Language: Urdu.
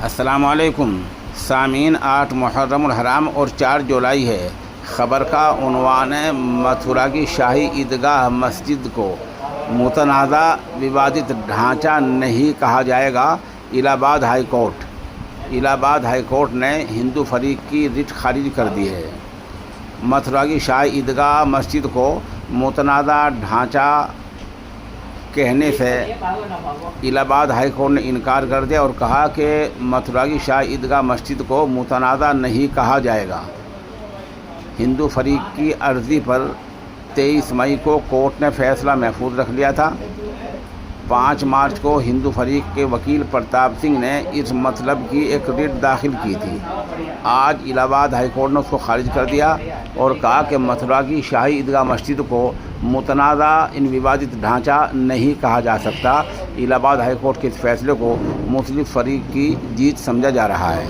السلام علیکم سامعین، 8 محرم الحرام اور 4 جولائی ہے۔ خبر کا عنوان ہے: متھرا کی شاہی عیدگاہ مسجد کو متنازع ووادت ڈھانچہ نہیں کہا جائے گا۔ الہ آباد ہائی کورٹ الہ آباد ہائی کورٹ نے ہندو فریق کی رٹ خارج کر دی ہے۔ متھرا کی شاہی عیدگاہ مسجد کو متنازع ڈھانچہ کہنے سے الہ آباد ہائی کورٹ نے انکار کر دیا اور کہا کہ متھرا کی شاہی عیدگاہ مسجد کو متنازع نہیں کہا جائے گا۔ ہندو فریق کی عرضی پر 23 مئی کو کورٹ نے فیصلہ محفوظ رکھ لیا تھا۔ 5 مارچ کو ہندو فریق کے وکیل پرتاپ سنگھ نے اس مطلب کی ایک رٹ داخل کی تھی۔ آج الہ آباد ہائی کورٹ نے اس کو خارج کر دیا اور کہا کہ متھرا کی شاہی عیدگاہ مسجد کو متنازع ووادت ڈھانچہ نہیں کہا جا سکتا۔ الہ آباد ہائی کورٹ کے اس فیصلے کو مسلم فریق کی جیت سمجھا جا رہا ہے۔